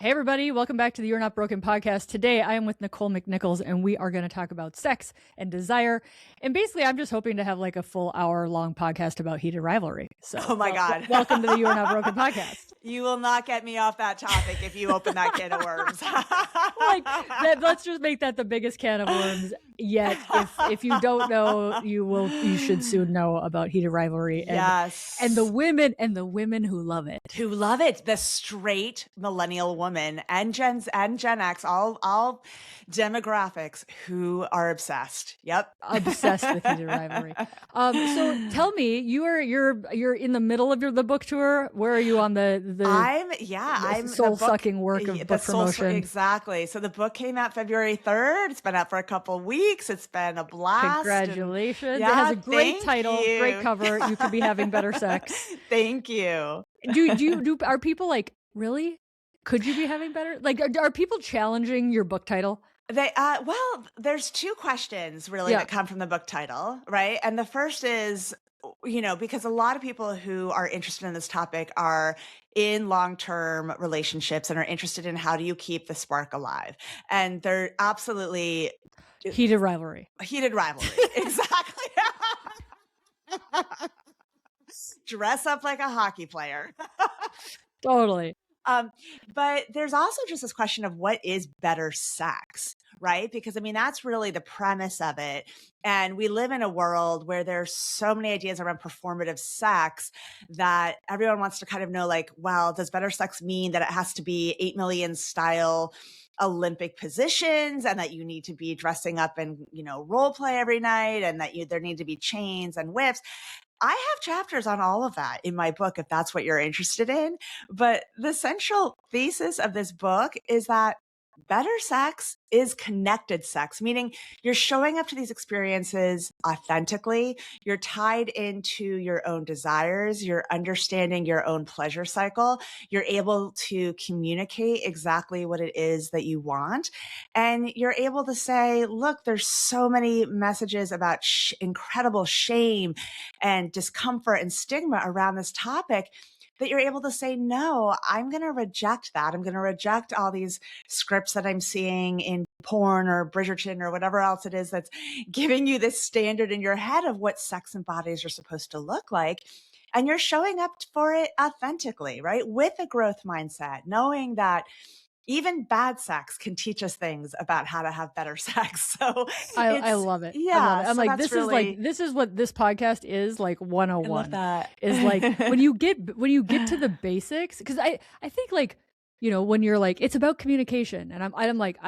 Hey everybody, welcome back to the You're Not Broken podcast. Today I am with Nicole McNichols and we are going to talk about sex and desire. And basically I'm just hoping to have like a full hour long podcast about heated rivalry. So oh my God. Welcome to the You're Not Broken podcast. You will not get me off that topic if you open that can of worms. Let's just make that the biggest can of worms yet. If you don't know, you should soon know about heated rivalry. And the women who love it. The straight millennial woman and Gen X, all demographics who are obsessed. Yep. Obsessed with heated rivalry. So tell me, you're in the middle of the book tour. Where are you on the soul sucking work of book promotion? Exactly. So the book came out February 3rd. It's been out for a couple of weeks. It's been a blast. Congratulations. It has a great title, great cover. You could be having better sex. Thank you. Are people like, really? Could you be having better? Like, are people challenging your book title? Well, there's two questions really that come from the book title, right? And the first is, because a lot of people who are interested in this topic are in long-term relationships and are interested in how do you keep the spark alive. And they're absolutely heated rivalry. Exactly. Dress up like a hockey player. Totally. But there's also just this question of what is better sex, right? Because that's really the premise of it. And we live in a world where there's so many ideas around performative sex that everyone wants to kind of know, like, well, does better sex mean that it has to be 8 million style Olympic positions and that you need to be dressing up and, role play every night and that there need to be chains and whips? I have chapters on all of that in my book, if that's what you're interested in. But the central thesis of this book is that better sex is connected sex, meaning you're showing up to these experiences authentically. You're tied into your own desires. You're understanding your own pleasure cycle. You're able to communicate exactly what it is that you want. And you're able to say, look, there's so many messages about incredible shame and discomfort and stigma around this topic that you're able to say, no, I'm going to reject that. I'm going to reject all these scripts that I'm seeing in porn or Bridgerton or whatever else it is that's giving you this standard in your head of what sex and bodies are supposed to look like. And you're showing up for it authentically, right? With a growth mindset, knowing that even bad sex can teach us things about how to have better sex. So I love it. Yeah. I love it. I'm so like, this is what this podcast is, like 101. I love that. Is like when you get to the basics, because I think like, when you're like, it's about communication. And I'm like,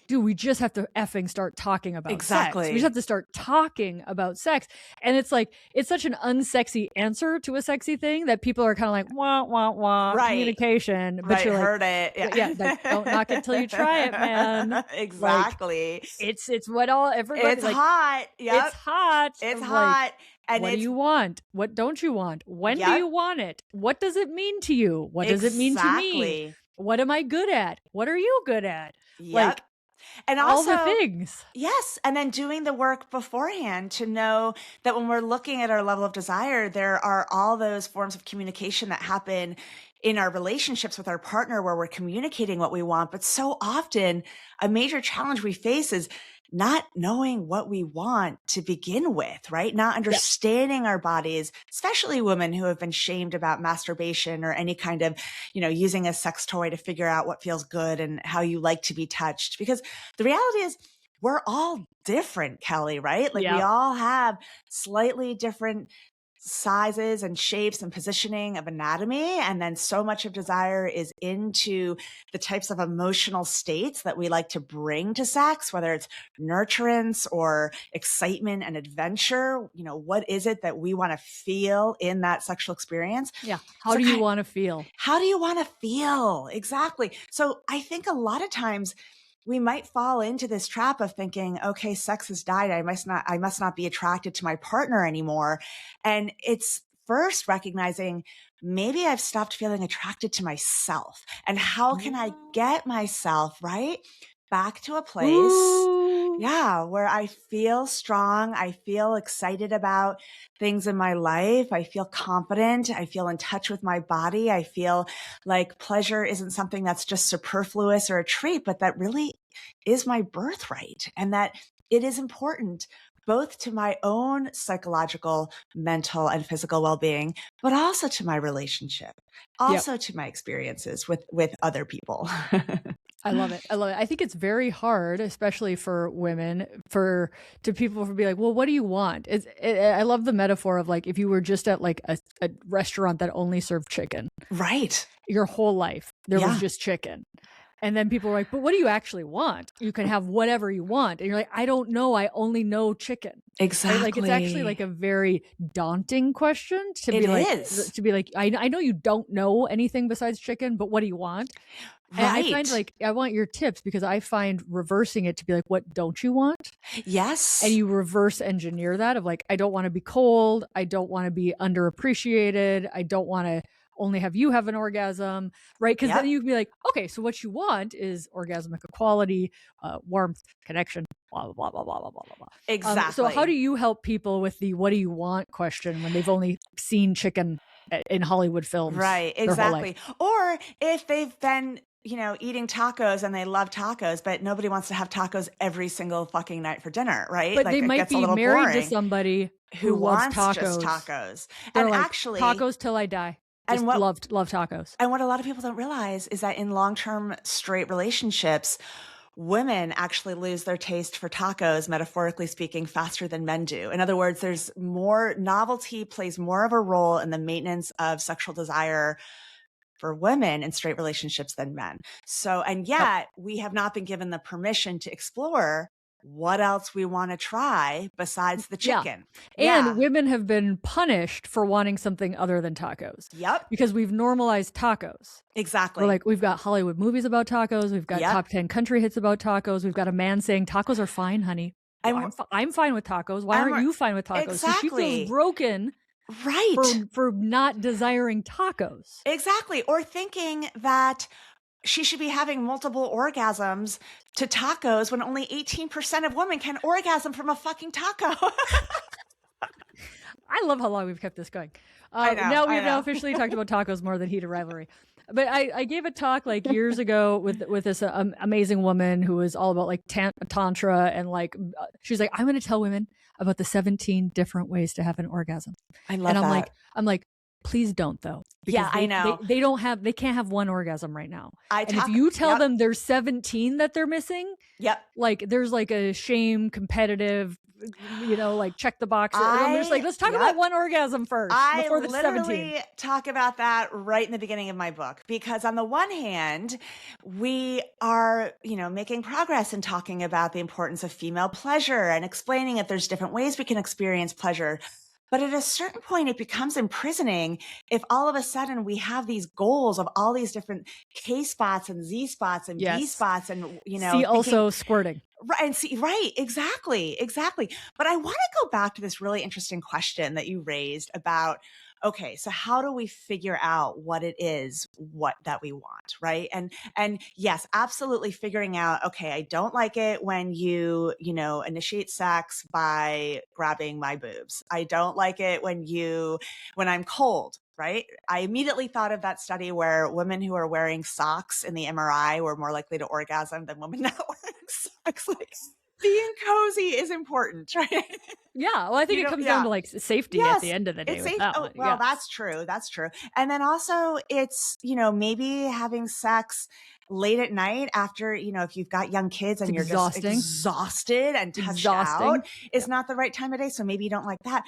dude, we just have to effing start talking about sex. We just have to start talking about sex. And it's like, it's such an unsexy answer to a sexy thing that people are kind of like, wah, wah, wah, communication. But you're like, heard it. Yeah. Like, don't knock it till you try it, man. Exactly. Like, it's what everybody. It's like, hot. Yep. It's hot. It's hot. Like, and what do you want? What don't you want? When do you want it? What does it mean to you? What does it mean to me? What am I good at? What are you good at? Yep. Like, and also, all the things. Yes. And then doing the work beforehand to know that when we're looking at our level of desire, there are all those forms of communication that happen in our relationships with our partner where we're communicating what we want. But so often a major challenge we face is not knowing what we want to begin with, right? Not understanding our bodies, especially women who have been shamed about masturbation or any kind of, using a sex toy to figure out what feels good and how you like to be touched. Because the reality is we're all different, Kelly, right? Like we all have slightly different sizes and shapes and positioning of anatomy. And then so much of desire is into the types of emotional states that we like to bring to sex, whether it's nurturance or excitement and adventure. What is it that we want to feel in that sexual experience? Yeah. How do you want to feel? How do you want to feel? Exactly. So I think a lot of times we might fall into this trap of thinking, okay, sex has died. I must not be attracted to my partner anymore. And it's first recognizing maybe I've stopped feeling attracted to myself. And how can I get myself, right, back to a place, Ooh. where I feel strong. I feel excited about things in my life. I feel confident. I feel in touch with my body. I feel like pleasure isn't something that's just superfluous or a treat, but that really is my birthright, and that it is important both to my own psychological, mental, and physical well-being, but also to my relationship, also to my experiences with other people. I love it. I love it. I think it's very hard, especially for women, to people be like, well, what do you want? I love the metaphor of like, if you were just at like a restaurant that only served chicken. Right. Your whole life, there was just chicken. And then people are like, but what do you actually want? You can have whatever you want. And you're like, I don't know. I only know chicken. Exactly. Right? Like, it's actually like a very daunting question to be like, I know you don't know anything besides chicken, but what do you want? Right. And I find like, I want your tips, because I find reversing it to be like, what don't you want? Yes. And you reverse engineer that of like, I don't want to be cold. I don't want to be underappreciated. I don't want to only have you have an orgasm, right? Because then you can be like, okay, so what you want is orgasmic equality, warmth, connection, blah, blah, blah, blah, blah, blah, blah, blah. Exactly. So how do you help people with the what do you want question when they've only seen chicken in Hollywood films? Right, exactly. Or if they've been, eating tacos and they love tacos, but nobody wants to have tacos every single fucking night for dinner, right? But like, they might be married to somebody who loves tacos. Just tacos. They're like, actually, tacos till I die. Just love tacos. And what a lot of people don't realize is that in long-term straight relationships, women actually lose their taste for tacos, metaphorically speaking, faster than men do. In other words, novelty plays more of a role in the maintenance of sexual desire for women in straight relationships than men. So, and yet we have not been given the permission to explore what else we want to try besides the chicken. And women have been punished for wanting something other than tacos. Yep. Because we've normalized tacos. Exactly. We're like, we've got Hollywood movies about tacos. We've got top 10 country hits about tacos. We've got a man saying tacos are fine, honey. I'm fine with tacos. Why aren't you fine with tacos? Exactly. So she feels broken. Right. For not desiring tacos. Exactly. Or thinking that she should be having multiple orgasms to tacos when only 18% of women can orgasm from a fucking taco. I love how long we've kept this going. I know, we've now officially talked about tacos more than heated rivalry. But I gave a talk like years ago with this amazing woman who was all about like tantra, and like she's like, I'm going to tell women about the 17 different ways to have an orgasm. I love that. And I'm like, please don't though. Because I know. They can't have one orgasm right now. If you tell them there's 17 that they're missing, like there's like a shame, competitive, like check the box. I'm just like, let's talk about one orgasm first before the 17. I talk about that right in the beginning of my book, because on the one hand, we are, making progress in talking about the importance of female pleasure and explaining that there's different ways we can experience pleasure. But at a certain point, it becomes imprisoning if all of a sudden we have these goals of all these different K spots and Z spots and B spots and, also squirting. Right. Exactly. But I want to go back to this really interesting question that you raised about, okay, so how do we figure out what it is, that we want, right? And yes, absolutely figuring out, okay, I don't like it when you, initiate sex by grabbing my boobs. I don't like it when I'm cold, right? I immediately thought of that study where women who are wearing socks in the MRI were more likely to orgasm than women not wearing socks. Like, being cozy is important, right? Yeah. Well, I think it comes down to like safety at the end of the day. It's safe. That's true. That's true. And then also it's, maybe having sex late at night after, if you've got young kids and you're just exhausted and touched out, is not the right time of day. So maybe you don't like that.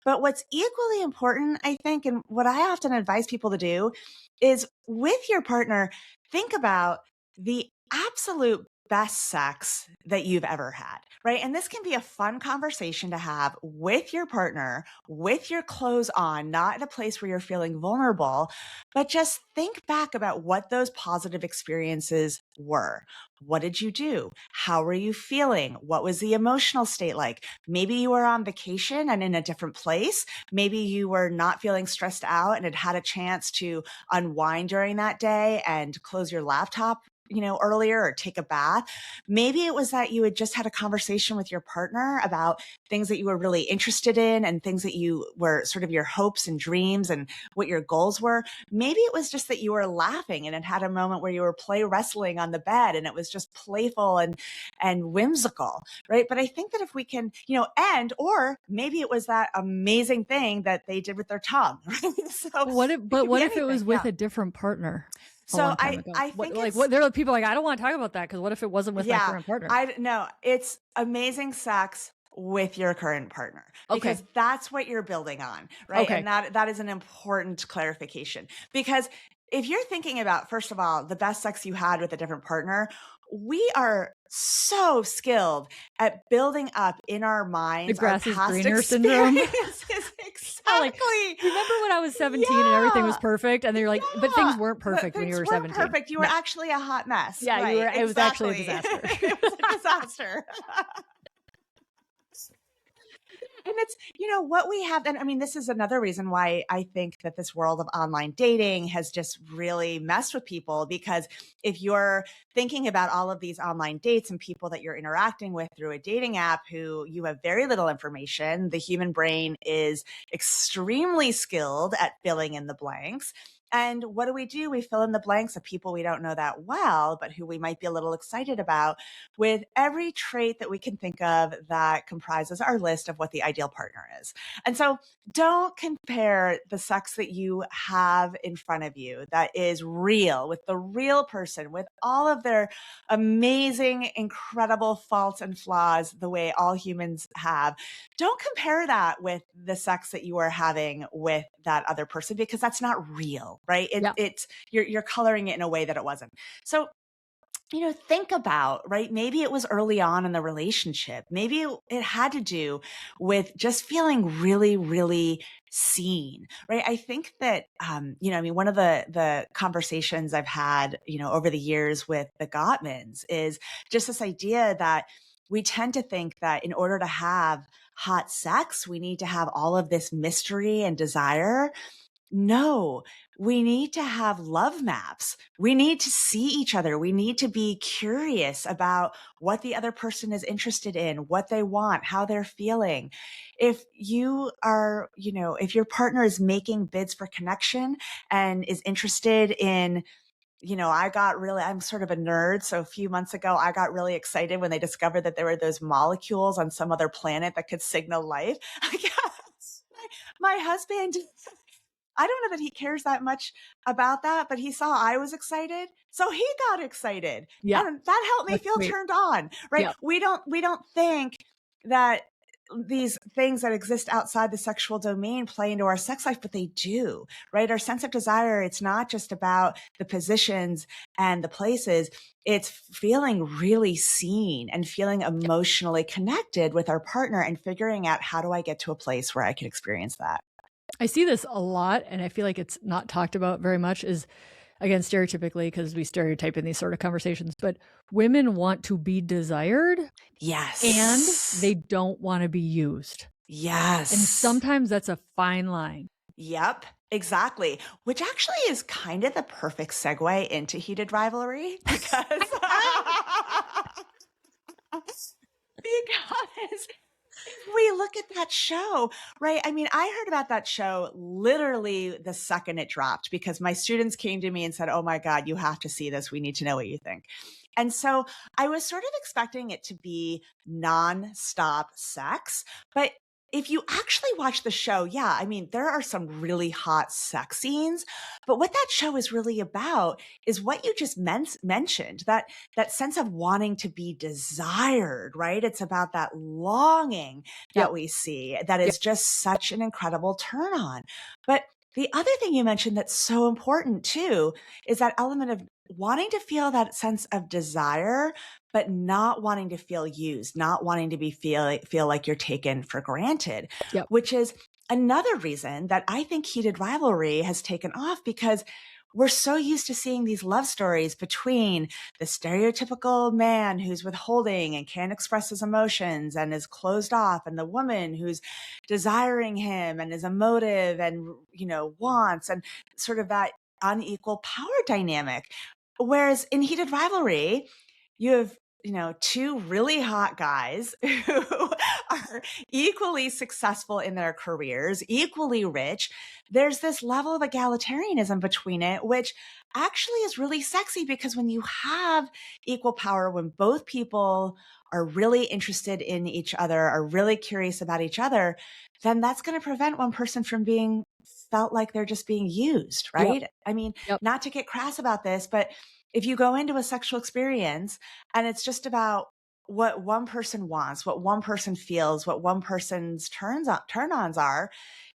But what's equally important, I think, and what I often advise people to do is with your partner, think about the absolute best sex that you've ever had, right? And this can be a fun conversation to have with your partner, with your clothes on, not in a place where you're feeling vulnerable, but just think back about what those positive experiences were. What did you do? How were you feeling? What was the emotional state like? Maybe you were on vacation and in a different place. Maybe you were not feeling stressed out and had a chance to unwind during that day and close your laptop earlier, or take a bath. Maybe it was that you had just had a conversation with your partner about things that you were really interested in and things that you were sort of your hopes and dreams and what your goals were. Maybe it was just that you were laughing and had a moment where you were play wrestling on the bed and it was just playful and whimsical, right? But I think that if we can, or maybe it was that amazing thing that they did with their tongue, right? So what if it was with a different partner? So I think there are people like, I don't want to talk about that because what if it wasn't with my current partner? No, it's amazing sex with your current partner, because that's what you're building on, right? And that is an important clarification, because if you're thinking about, first of all, the best sex you had with a different partner, we are so skilled at building up in our minds the grass our is past greener syndrome. Exactly. Remember when I was 17 and everything was perfect, and they're like, but things weren't perfect when you were 17. Perfect. You were actually a hot mess. Yeah, right? you were. It was actually a disaster. It was a disaster. And it's, what we have. And I mean, this is another reason why I think that this world of online dating has just really messed with people, because if you're thinking about all of these online dates and people that you're interacting with through a dating app who you have very little information, the human brain is extremely skilled at filling in the blanks. And what do? We fill in the blanks of people we don't know that well, but who we might be a little excited about, with every trait that we can think of that comprises our list of what the ideal partner is. And so don't compare the sex that you have in front of you that is real, with the real person, with all of their amazing, incredible faults and flaws, the way all humans have. Don't compare that with the sex that you are having with that other person, because that's not real, right? It's you're coloring it in a way that it wasn't. So think about, right? Maybe it was early on in the relationship. Maybe it had to do with just feeling really, really seen, right? I think that, one of the conversations I've had, over the years with the Gottmans is just this idea that we tend to think that in order to have hot sex, we need to have all of this mystery and desire. No, we need to have love maps. We need to see each other. We need to be curious about what the other person is interested in, what they want, how they're feeling. If you are, if your partner is making bids for connection and is interested in, I'm sort of a nerd. So a few months ago, I got really excited when they discovered that there were those molecules on some other planet that could signal life. I guess my husband, I don't know that he cares that much about that, but he saw I was excited, so he got excited. Yeah. And that helped me feel turned on, right? Yeah. We don't think that these things that exist outside the sexual domain play into our sex life, but they do, right? Our sense of desire, it's not just about the positions and the places. It's feeling really seen and feeling emotionally connected with our partner and figuring out, how do I get to a place where I can experience that? I see this a lot, and I feel like it's not talked about very much, is, again, stereotypically, because we stereotype in these sort of conversations, but women want to be desired. Yes. And they don't want to be used. Yes. And sometimes that's a fine line. Yep, exactly. Which actually is kind of the perfect segue into heated rivalry, because we look at that show, right? I mean, I heard about that show literally the second it dropped, because my students came to me and said, oh my God, you have to see this. We need to know what you think. And so I was sort of expecting it to be nonstop sex, but if you actually watch the show, yeah, I mean, there are some really hot sex scenes, but what that show is really about is what you just mentioned, that sense of wanting to be desired, right? It's about that longing that we see that is just such an incredible turn on. But the other thing you mentioned that's so important too is that element of wanting to feel that sense of desire, but not wanting to feel used, not wanting to feel like you're taken for granted, which is another reason that I think heated rivalry has taken off, because we're so used to seeing these love stories between the stereotypical man who's withholding and can't express his emotions and is closed off, and the woman who's desiring him and is emotive and, wants, and sort of that unequal power dynamic. Whereas in heated rivalry, you have, two really hot guys who are equally successful in their careers, equally rich. There's this level of egalitarianism between it, which actually is really sexy, because when you have equal power, when both people are really interested in each other, are really curious about each other, then that's going to prevent one person from being felt like they're just being used, right? Yep. I mean, Yep. not to get crass about this, but if you go into a sexual experience and it's just about what one person wants, what one person feels, what one person's turn-ons are,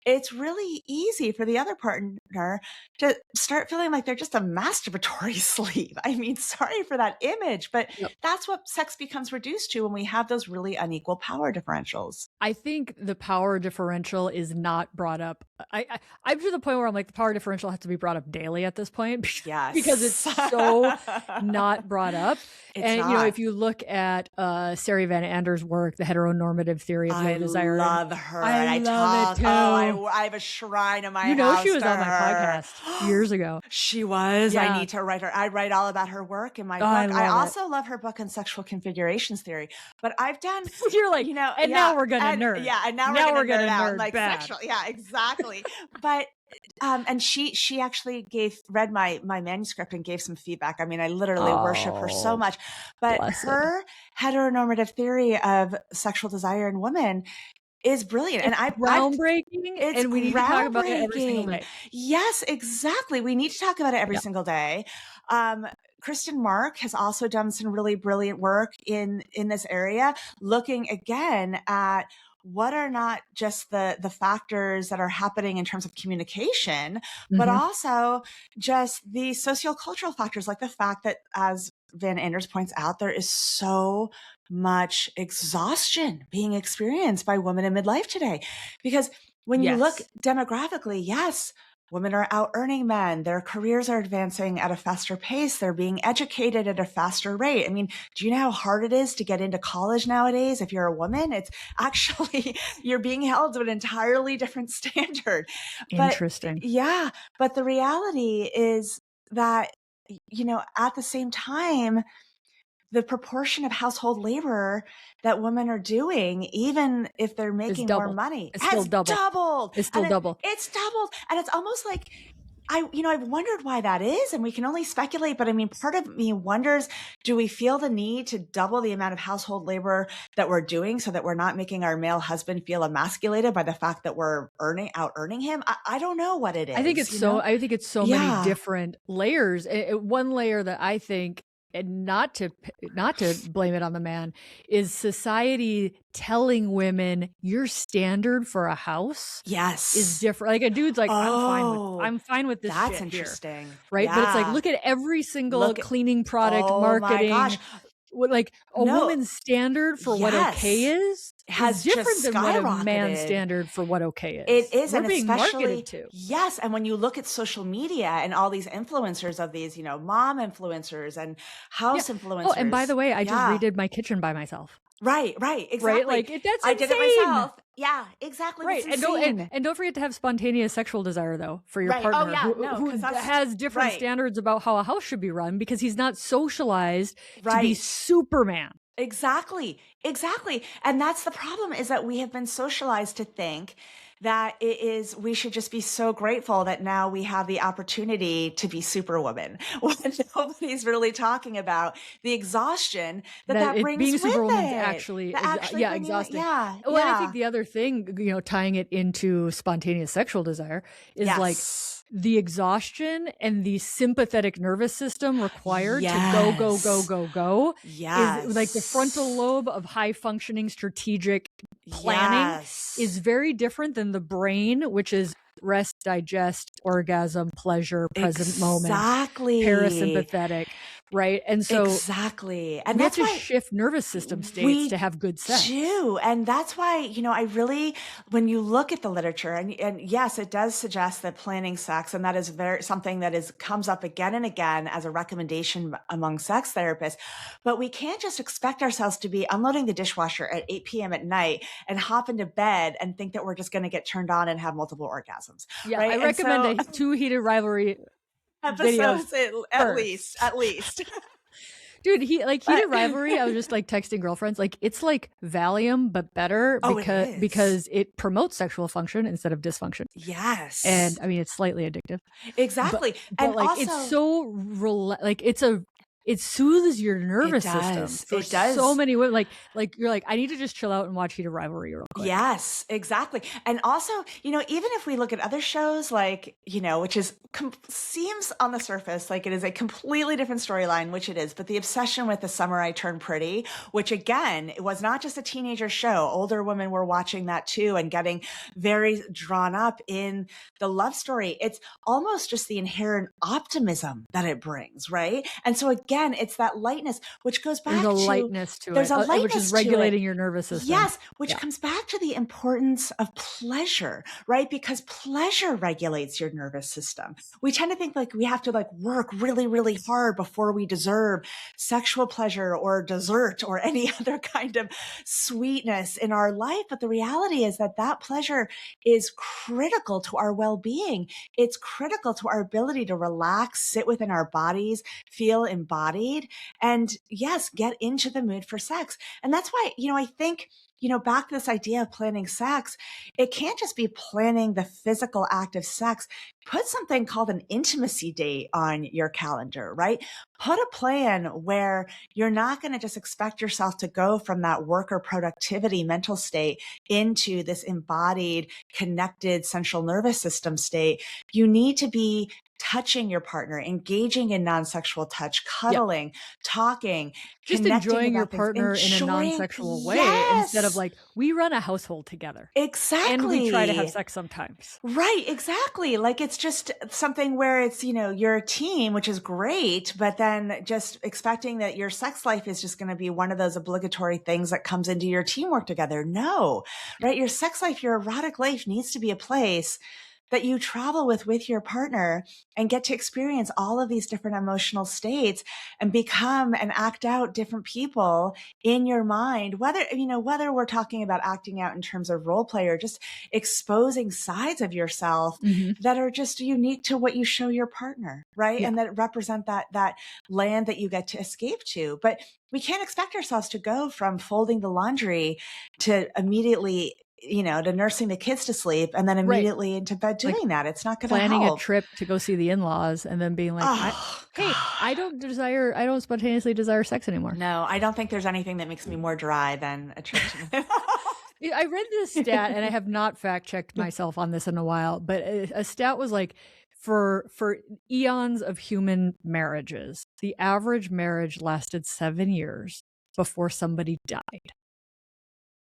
it's really easy for the other partner to start feeling like they're just a masturbatory sleeve. I mean, sorry for that image, but Yep. that's what sex becomes reduced to when we have those really unequal power differentials. I think the power differential is not brought up. I'm to the point where I'm like, the power differential has to be brought up daily at this point Yes. because it's so not brought up. It's and, not. if you look at Sari Van Ander's work, The Heteronormative Theory of Low Desire. I love her. I love it too. I have a shrine in my house. She was to on my her. podcast years ago. She was. Yeah. I need to write her. I write all about her work in my book. I also love her book on sexual configurations theory. But I've done. You're like, and now we're gonna nerd. Yeah, and now we're gonna nerd out. Like bad. Sexual. Yeah, exactly. But and she actually read my manuscript and gave some feedback. I mean, I literally worship her so much. But her heteronormative theory of sexual desire in women is brilliant. It's groundbreaking. And we need to talk about it every single day. Yes, exactly. We need to talk about it every single day. Kristen Mark has also done some really brilliant work in this area, looking again at what are not just the factors that are happening in terms of communication, but also just the sociocultural factors, like the fact that, as Van Anders points out, there is so much exhaustion being experienced by women in midlife today. Because when you look demographically, yes, women are out earning men. Their careers are advancing at a faster pace. They're being educated at a faster rate. I mean, do you know how hard it is to get into college nowadays? If you're a woman, it's actually, you're being held to an entirely different standard. Interesting. But the reality is that, at the same time, the proportion of household labor that women are doing, even if they're making more money, has doubled. It's still double. It's doubled. And it's almost like, I've wondered why that is, and we can only speculate, but I mean, part of me wonders, do we feel the need to double the amount of household labor that we're doing so that we're not making our male husband feel emasculated by the fact that we're out earning him? I don't know what it is. I think it's so many different layers. One layer that I think, and not to blame it on the man, is society telling women your standard for a house is different. Like a dude's like, I'm fine with this. That's shit interesting, here, right? But it's like, look at every single cleaning product marketing. My gosh. Like woman's standard for what okay is different than what a man's standard for what okay is. It is. We're and being marketed to. Yes. And when you look at social media and all these influencers of these, mom influencers and house influencers. Oh, and by the way, I just redid my kitchen by myself. Right, exactly. Right, like that's insane. I did it myself. Yeah, exactly. Right, and don't forget to have spontaneous sexual desire though for your partner who has different standards about how a house should be run, because he's not socialized to be Superman. Exactly. And that's the problem, is that we have been socialized to think that we should just be so grateful that now we have the opportunity to be Superwoman, when nobody's really talking about the exhaustion that brings being with Superwoman it. Exhausting. Well, and I think the other thing, tying it into spontaneous sexual desire is like the exhaustion and the sympathetic nervous system required to go is like the frontal lobe of high functioning strategic planning is very different than the brain, which is rest, digest, orgasm, pleasure, present moment, parasympathetic, right? And so and that's why shift nervous system states to have good sex. And that's why, I really, when you look at the literature, and yes, it does suggest that planning sex, and that is something that comes up again and again as a recommendation among sex therapists, but we can't just expect ourselves to be unloading the dishwasher at 8 p.m. at night and hop into bed and think that we're just going to get turned on and have multiple orgasms. Yeah, right? I recommend a 2 heated rivalry episodes first. at least. Dude, heated rivalry. I was just like texting girlfriends, like it's like Valium but better because it promotes sexual function instead of dysfunction. Yes, and I mean it's slightly addictive. Exactly, but and like also, it's so it soothes your nervous system for so many women. Like you're like, I need to just chill out and watch Heated Rivalry real quick. Yes, exactly. And also, even if we look at other shows like, which is seems on the surface like it is a completely different storyline, which it is, but the obsession with The Summer I Turned Pretty, which again, it was not just a teenager show. Older women were watching that too and getting very drawn up in the love story. It's almost just the inherent optimism that it brings, right? And so again, it's that lightness, which goes back to lightness which is regulating your nervous system. Yes, which comes back to the importance of pleasure, right? Because pleasure regulates your nervous system. We tend to think like we have to work really, really hard before we deserve sexual pleasure or dessert or any other kind of sweetness in our life. But the reality is that pleasure is critical to our well-being. It's critical to our ability to relax, sit within our bodies, feel embodied, and yes, get into the mood for sex. And that's why, I think, back to this idea of planning sex, it can't just be planning the physical act of sex. Put something called an intimacy date on your calendar, right? Put a plan where you're not going to just expect yourself to go from that worker productivity mental state into this embodied, connected central nervous system state. You need to be touching your partner, engaging in non-sexual touch, cuddling, talking, just enjoying your partner in a non-sexual way instead of like, we run a household together. Exactly. And we try to have sex sometimes. Right. Exactly. Like it's just something where it's, you're a team, which is great, but then just expecting that your sex life is just going to be one of those obligatory things that comes into your teamwork together. No, right. Your sex life, your erotic life needs to be a place that you travel with your partner and get to experience all of these different emotional states and become and act out different people in your mind, whether we're talking about acting out in terms of role play or just exposing sides of yourself that are just unique to what you show your partner, right? And that represent that land that you get to escape to. But we can't expect ourselves to go from folding the laundry to immediately to nursing the kids to sleep and then immediately into bed doing that. It's not going to help. Planning a trip to go see the in-laws and then being like, I don't spontaneously desire sex anymore. No, I don't think there's anything that makes me more dry than a trip to I read this stat and I have not fact checked myself on this in a while, but a stat was like, for eons of human marriages, the average marriage lasted 7 years before somebody died.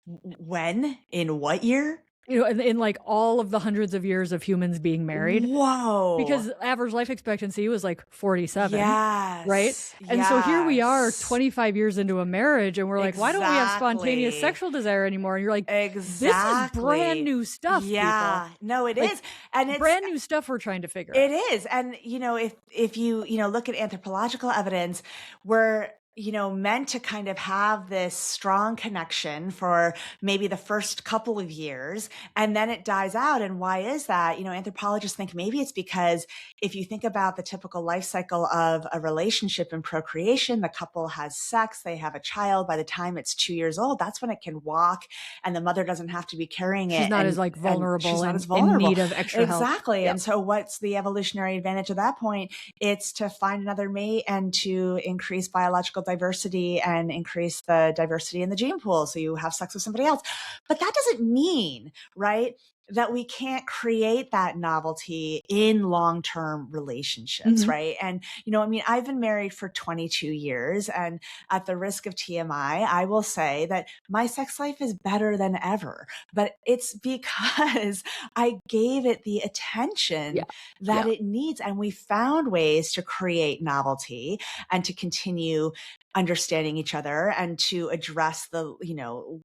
When? In what year? In like all of the hundreds of years of humans being married. Whoa. Because average life expectancy was like 47. Yes. Right? And so here we are 25 years into a marriage and we're like, why don't we have spontaneous sexual desire anymore? And you're like, this is brand new stuff. Yeah. People. No, it is. And it's brand new stuff we're trying to figure out. It is. And if you look at anthropological evidence, we're meant to kind of have this strong connection for maybe the first couple of years, and then it dies out. And why is that? Anthropologists think maybe it's because if you think about the typical life cycle of a relationship and procreation, the couple has sex, they have a child. By the time it's 2 years old, that's when it can walk and the mother doesn't have to be carrying it. She's not as like vulnerable and in need of extra help. Exactly. Yep. And so what's the evolutionary advantage at that point? It's to find another mate and to increase biological diversity and increase the diversity in the gene pool. So you have sex with somebody else. But that doesn't mean, right, that we can't create that novelty in long-term relationships, right? And, I've been married for 22 years, and at the risk of TMI, I will say that my sex life is better than ever, but it's because I gave it the attention that it needs. And we found ways to create novelty and to continue understanding each other and to address the,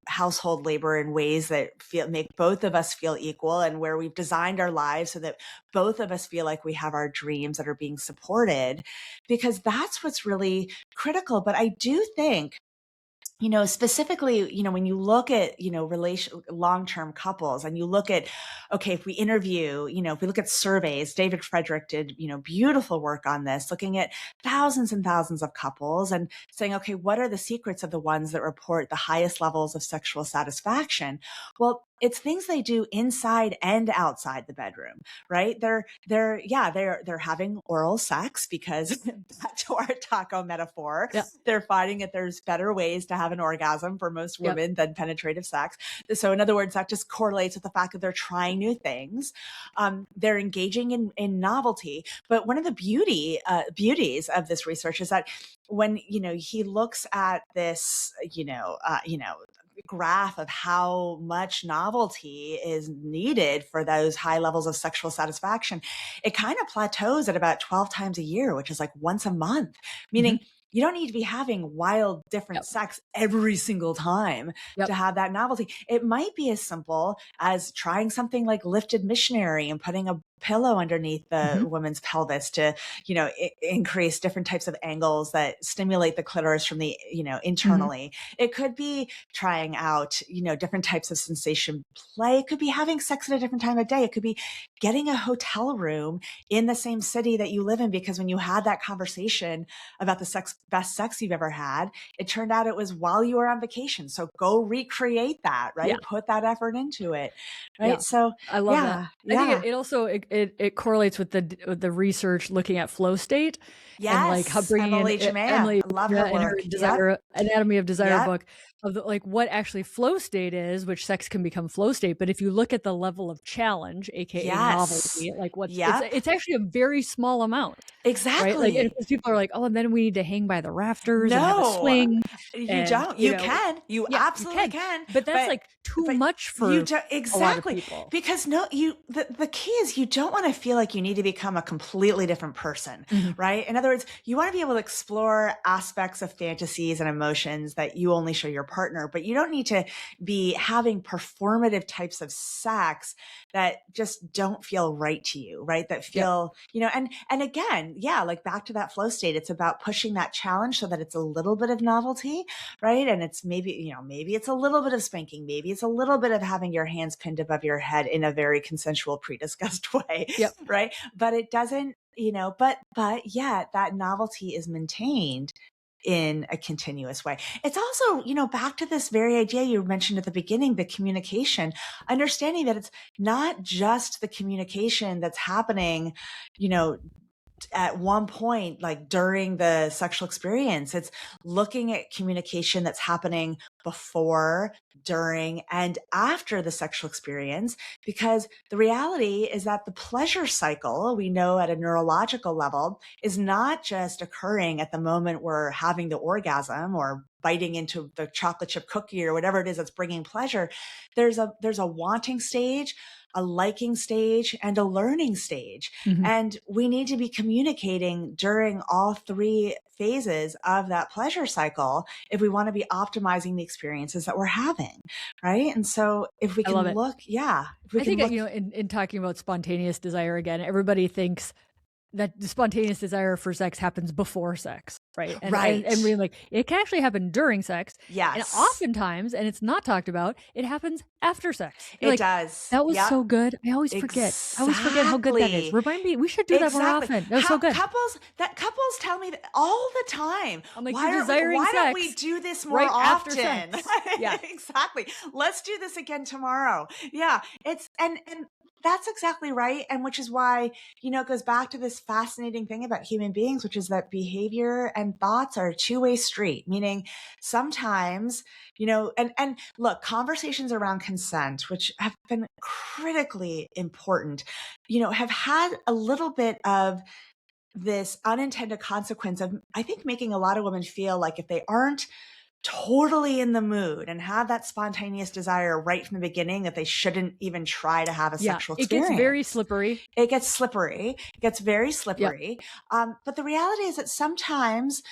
household labor in ways that make both of us feel equal, and where we've designed our lives so that both of us feel like we have our dreams that are being supported, because that's what's really critical. But I do think specifically, when you look at, long-term couples and you look at, okay, if we interview, if we look at surveys, David Frederick did, beautiful work on this, looking at thousands and thousands of couples and saying, okay, what are the secrets of the ones that report the highest levels of sexual satisfaction? Well, it's things they do inside and outside the bedroom, right? They're having oral sex because back to our taco metaphor, Yeah. they're finding that there's better ways to have an orgasm for most Yep. women than penetrative sex. So in other words, that just correlates with the fact that they're trying new things. They're engaging in novelty. But one of the beauties of this research is that when, he looks at this, graph of how much novelty is needed for those high levels of sexual satisfaction, it kind of plateaus at about 12 times a year, which is like once a month, meaning you don't need to be having wild different sex every single time to have that novelty. It might be as simple as trying something like lifted missionary and putting a pillow underneath the woman's pelvis to, increase different types of angles that stimulate the clitoris from the, internally. It could be trying out, different types of sensation play. It could be having sex at a different time of day. It could be getting a hotel room in the same city that you live in, because when you had that conversation about the best sex you've ever had, it turned out it was while you were on vacation. So go recreate that, right? Put that effort into it, right? Yeah. So I love that. I think it also it correlates with the research looking at flow state. Yes, and like how bringing Emily love her in her work. Anatomy of Desire book of like what actually flow state is, which sex can become flow state. But if you look at the level of challenge, aka novelty, like it's actually a very small amount. Exactly. Right? Like, and because people are like, oh, and then we need to hang by the rafters and have a swing. You don't. You can. You absolutely can. But that's like too much for a lot of people. Because the key is you don't want to feel like you need to become a completely different person, right? In other words, you want to be able to explore aspects of fantasies and emotions that you only show your partner, but you don't need to be having performative types of sex that just don't feel right to you, right? That feel, and again, like back to that flow state, it's about pushing that challenge so that it's a little bit of novelty, right? And it's maybe it's a little bit of spanking, maybe it's a little bit of having your hands pinned above your head in a very consensual, pre-discussed way, right? But it doesn't, but yet that novelty is maintained in a continuous way. It's also, back to this very idea you mentioned at the beginning, the communication, understanding that it's not just the communication that's happening, at one point, like during the sexual experience. It's looking at communication that's happening before, during, and after the sexual experience, because the reality is that the pleasure cycle, we know at a neurological level, is not just occurring at the moment we're having the orgasm or biting into the chocolate chip cookie or whatever it is that's bringing pleasure. There's a wanting stage, a liking stage, and a learning stage. And we need to be communicating during all three phases of that pleasure cycle if we want to be optimizing the experiences that we're having, right? And so if we can look, I think, in talking about spontaneous desire again, everybody thinks that the spontaneous desire for sex happens before sex, right? And we're like, it can actually happen during sex. Yes. And oftentimes, and it's not talked about, it happens after sex. It does. That was so good. I always forget. I always forget how good that is. Remind me, we should do that more often. That was so good. Couples tell me that all the time. I'm like, why don't we do this more often? After sex. Yeah. Exactly. Let's do this again tomorrow. Yeah. It's, and that's exactly right. And which is why, it goes back to this fascinating thing about human beings, which is that behavior and thoughts are a two-way street, meaning sometimes, and look, conversations around consent, which have been critically important, have had a little bit of this unintended consequence of, I think, making a lot of women feel like if they aren't totally in the mood and have that spontaneous desire right from the beginning, that they shouldn't even try to have a sexual experience. It gets very slippery. It gets very slippery. But the reality is that sometimes,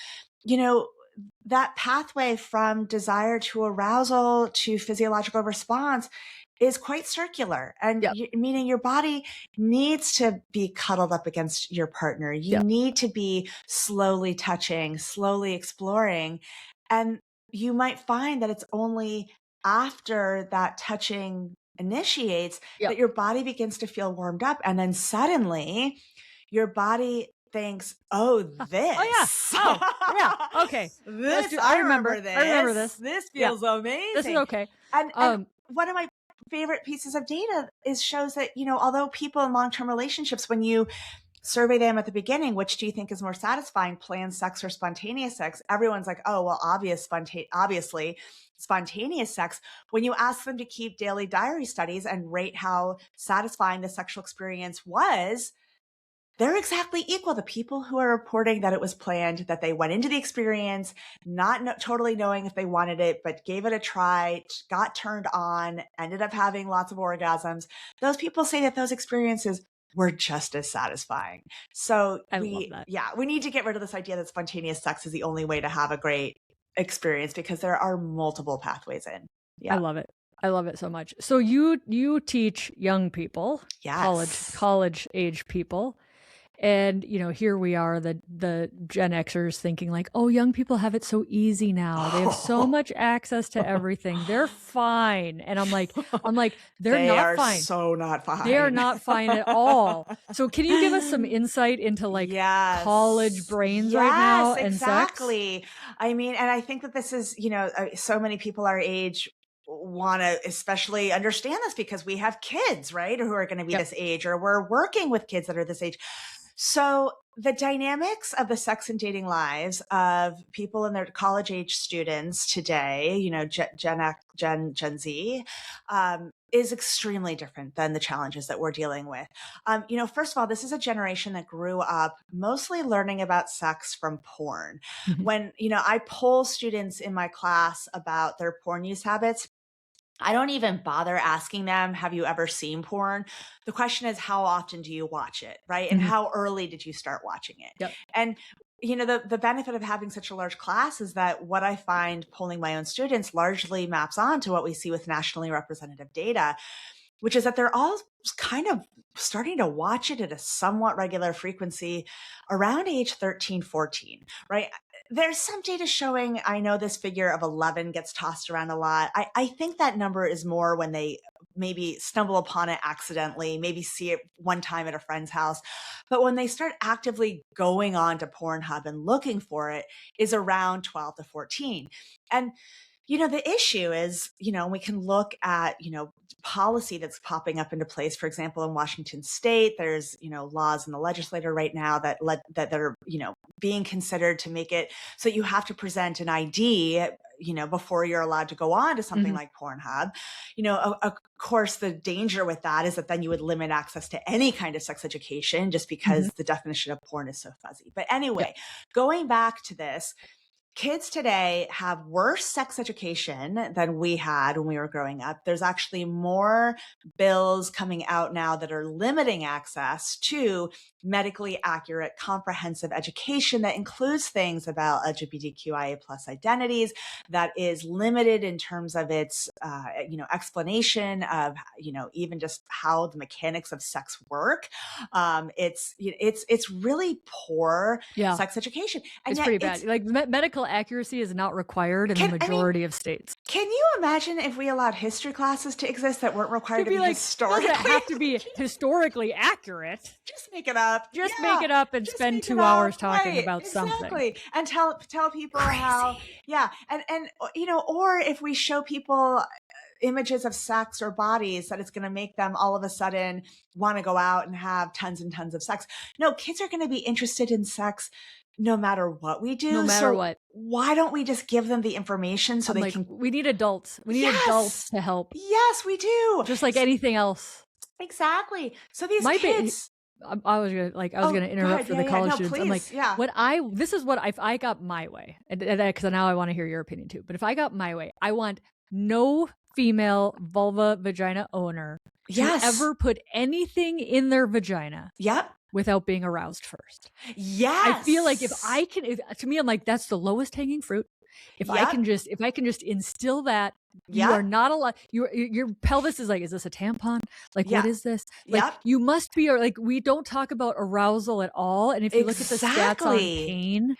that pathway from desire to arousal to physiological response is quite circular, and meaning your body needs to be cuddled up against your partner. You need to be slowly touching, slowly exploring. And you might find that it's only after that touching initiates Yep. that your body begins to feel warmed up. And then suddenly your body thinks, oh, this. Oh, yeah. Okay. I remember this. I remember this. This feels amazing. This is okay. And one of my favorite pieces of data shows that, although people in long-term relationships, when you survey them at the beginning, which do you think is more satisfying, planned sex or spontaneous sex? Everyone's like, oh, well, obviously spontaneous sex. When you ask them to keep daily diary studies and rate how satisfying the sexual experience was, they're exactly equal. The people who are reporting that it was planned, that they went into the experience, not totally knowing if they wanted it, but gave it a try, got turned on, ended up having lots of orgasms. Those people say that those experiences were just as satisfying. So we need to get rid of this idea that spontaneous sex is the only way to have a great experience, because there are multiple pathways in. Yeah. I love it. I love it so much. So you teach young people, college age people. And, here we are, the Gen Xers thinking like, oh, young people have it so easy now. They have so much access to everything. They're fine. And I'm like, they not fine. They are so not fine. They are not fine at all. So can you give us some insight into like college brains right now and exactly. sex? I mean, and I think that this is, so many people our age want to especially understand this because we have kids, right? Who are going to be this age, or we're working with kids that are this age. So the dynamics of the sex and dating lives of people in their college age students today, Gen Z, is extremely different than the challenges that we're dealing with. First of all, this is a generation that grew up mostly learning about sex from porn. Mm-hmm. When, I poll students in my class about their porn use habits, I don't even bother asking them, have you ever seen porn? The question is, how often do you watch it, right? And how early did you start watching it? Yep. And, the benefit of having such a large class is that what I find polling my own students largely maps on to what we see with nationally representative data, which is that they're all kind of starting to watch it at a somewhat regular frequency around age 13, 14, right? There's some data showing, I know this figure of 11 gets tossed around a lot. I think that number is more when they maybe stumble upon it accidentally, maybe see it one time at a friend's house. But when they start actively going on to Pornhub and looking for it is around 12 to 14. And the issue is, we can look at, policy that's popping up into place. For example, in Washington state, there's, laws in the legislature right now that are, being considered to make it so you have to present an ID, before you're allowed to go on to something like Pornhub. Of course, the danger with that is that then you would limit access to any kind of sex education just because the definition of porn is so fuzzy. But anyway, going back to this, kids today have worse sex education than we had when we were growing up. There's actually more bills coming out now that are limiting access to medically accurate, comprehensive education that includes things about LGBTQIA+ identities, that is limited in terms of its, explanation of, even just how the mechanics of sex work. It's really poor sex education. And it's pretty bad. Like medical accuracy is not required in the majority of states. Can you imagine if we allowed history classes to exist that weren't required to be historically? Doesn't have to be historically accurate. Just make it up. Make it up and spend 2 hours talking about something. And tell people how. Yeah. And or if we show people images of sex or bodies, that it's going to make them all of a sudden want to go out and have tons and tons of sex. No, kids are going to be interested in sex no matter what we do. No matter what. Why don't we just give them the information so they can... We need adults. We need adults to help. Yes, we do. Just like anything else. Exactly. So these kids... I was gonna interrupt for the college students. Please. I'm like, this is what if I got my way, because now I want to hear your opinion too. But if I got my way, I want no female vulva vagina owner to ever put anything in their vagina. Yep. Without being aroused first. Yes. I feel like to me, I'm like, that's the lowest hanging fruit. If I can just instill that, you are not allowed, your pelvis is like, is this a tampon? Like, what is this? Like, you must be, or like, we don't talk about arousal at all. And if you look at the stats on pain,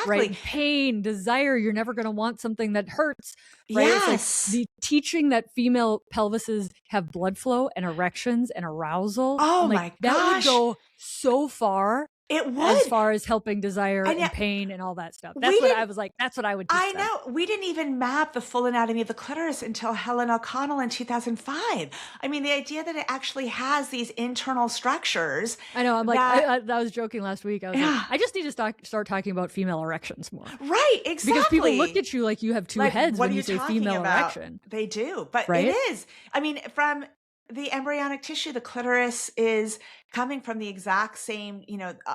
right? Pain, desire, you're never going to want something that hurts, right? It's like the teaching that female pelvises have blood flow and erections and arousal. Oh my gosh. That would go so far. It would. As far as helping desire and pain and all that stuff. That's what I was like, that's what I would teach them. know. We didn't even map the full anatomy of the clitoris until Helen O'Connell in 2005. I mean, the idea that it actually has these internal structures. I know. I'm like, I was joking last week. I was like, I just need to start talking about female erections more. Right, exactly. Because people look at you like you have two heads when you say female erection. They do, but it is. I mean, from the embryonic tissue, the clitoris is coming from the exact same,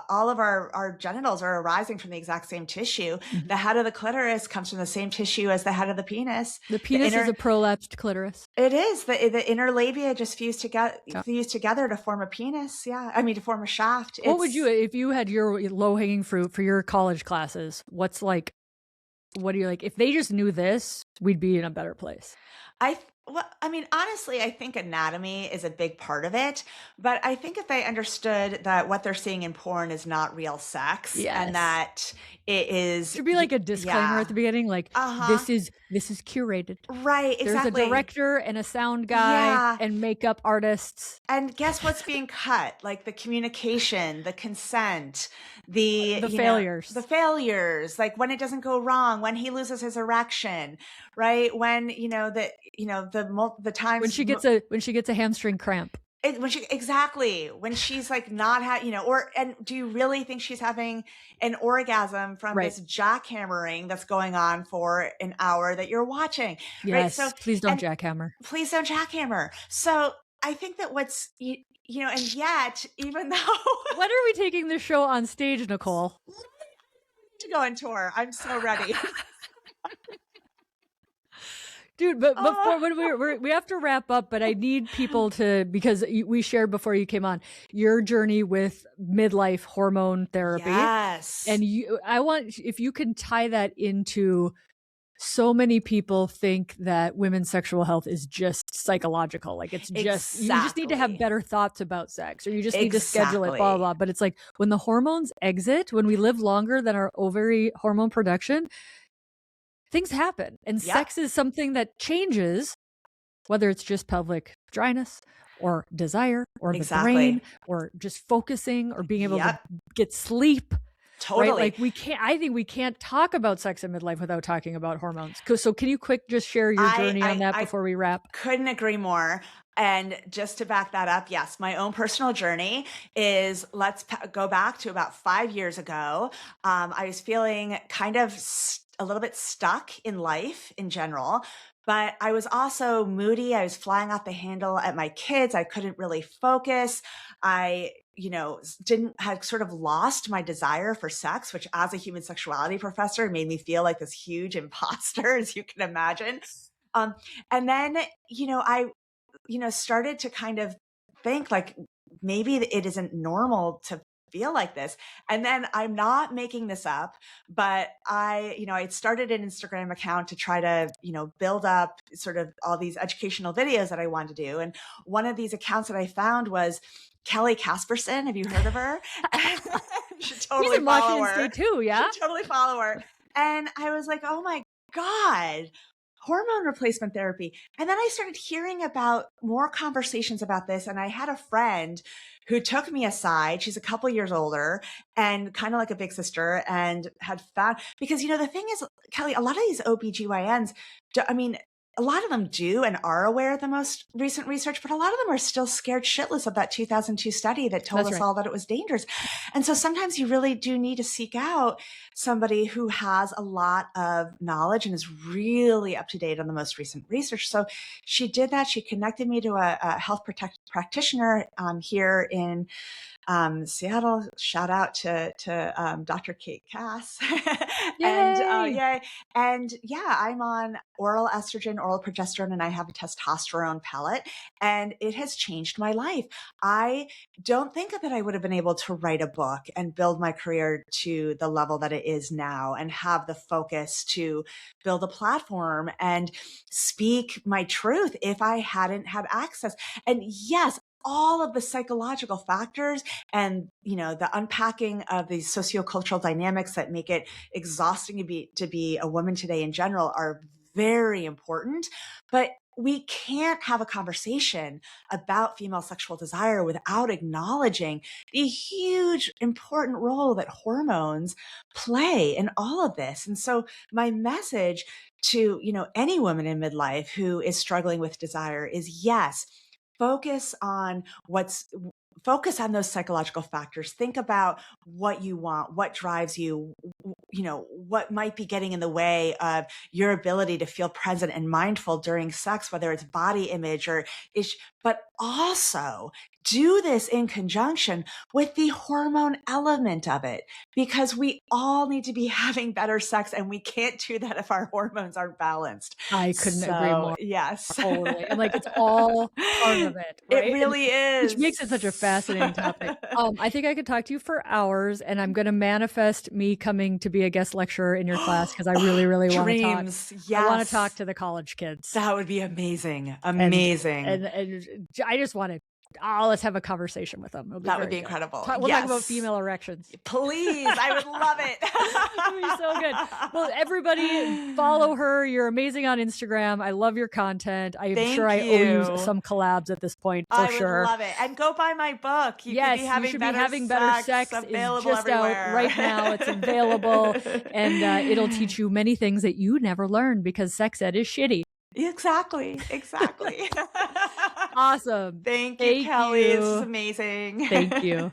all of our genitals are arising from the exact same tissue. Mm-hmm. The head of the clitoris comes from the same tissue as the head of the penis. The penis is a prolapsed clitoris. It is. The inner labia just fused together to form a penis. Yeah. I mean, to form a shaft. What would you, if you had your low-hanging fruit for your college classes, what are you like, if they just knew this, we'd be in a better place? Well, I mean, honestly, I think anatomy is a big part of it, but I think if they understood that what they're seeing in porn is not real sex, and that it is, should be like a disclaimer at the beginning, like this is curated, right? Exactly. There's a director and a sound guy and makeup artists, and guess what's being cut? Like the communication, the consent, the failures, like when it doesn't go wrong, when he loses his erection, right? When the times when she gets a hamstring cramp. When she's like not and do you really think she's having an orgasm from this jackhammering that's going on for an hour that you're watching? Yes. Right? So please don't jackhammer. Please don't jackhammer. So I think that what's, and yet, even though. When are we taking this show on stage, Nicole? To go on tour. I'm so ready. Dude, but before when we have to wrap up, but I need people to, because we shared before you came on your journey with midlife hormone therapy. Yes. And I want, if you can tie that into, so many people think that women's sexual health is just psychological. Like it's just, you just need to have better thoughts about sex, or you just need to schedule it, blah, blah, blah. But it's like when the hormones exit, when we live longer than our ovary hormone production, things happen, and sex is something that changes, whether it's just pelvic dryness or desire or the brain or just focusing or being able to get sleep. Totally. Right? Like I think we can't talk about sex in midlife without talking about hormones. So can you just share your journey on that before we wrap? Couldn't agree more. And just to back that up, yes, my own personal journey is, let's go back to about 5 years ago. I was feeling kind of a little bit stuck in life in general, but I was also moody. I was flying off the handle at my kids. I couldn't really focus. I had sort of lost my desire for sex, which as a human sexuality professor made me feel like this huge imposter, as you can imagine. And then, I started to kind of think like, maybe it isn't normal to feel like this. And then I'm not making this up, but I started an Instagram account to try to, build up sort of all these educational videos that I wanted to do. And one of these accounts that I found was Kelly Casperson. Have you heard of her? You should totally He's in follow Washington her. State too, yeah? You should totally follow her. And I was like, oh my God, hormone replacement therapy. And then I started hearing about more conversations about this. And I had a friend who took me aside. She's a couple years older and kind of like a big sister, and had found, because, the thing is, Kelly, a lot of these OBGYNs, a lot of them do and are aware of the most recent research, but a lot of them are still scared shitless of that 2002 study that told us all that it was dangerous. And so sometimes you really do need to seek out somebody who has a lot of knowledge and is really up to date on the most recent research. So she did that. She connected me to a health practitioner here in Seattle. Shout out to Dr. Kate Cass. And Yay! And yeah, I'm on oral estrogen, oral progesterone, and I have a testosterone pellet, and it has changed my life. I don't think that I would have been able to write a book and build my career to the level that it is now and have the focus to build a platform and speak my truth if I hadn't had access. And yes, all of the psychological factors and, the unpacking of these sociocultural dynamics that make it exhausting to be a woman today in general are very important. But we can't have a conversation about female sexual desire without acknowledging the huge, important role that hormones play in all of this. And so my message to, any woman in midlife who is struggling with desire is, yes, focus on those psychological factors. Think about what you want, what drives you, what might be getting in the way of your ability to feel present and mindful during sex, whether it's body image or but also do this in conjunction with the hormone element of it, because we all need to be having better sex, and we can't do that if our hormones aren't balanced. I couldn't agree more. Yes. Totally. And it's all part of it, right? It really is. Which makes it such a fascinating topic. I think I could talk to you for hours, and I'm going to manifest me coming to be a guest lecturer in your class because I really, really want to talk. Yes. I want to talk to the college kids. That would be amazing. Amazing. And I just want to, let's have a conversation with them. That would be incredible. We'll talk about female erections. Please. I would love it. That would be so good. Well, everybody follow her. You're amazing on Instagram. I love your content. I am sure I owe you some collabs at this point, for sure. I would love it. And go buy my book. You should be having better sex. Available it's just everywhere. Out right now. It's available. And it'll teach you many things that you never learned because sex ed is shitty. Exactly. Awesome. Thank you, Kelly. This is amazing. Thank you.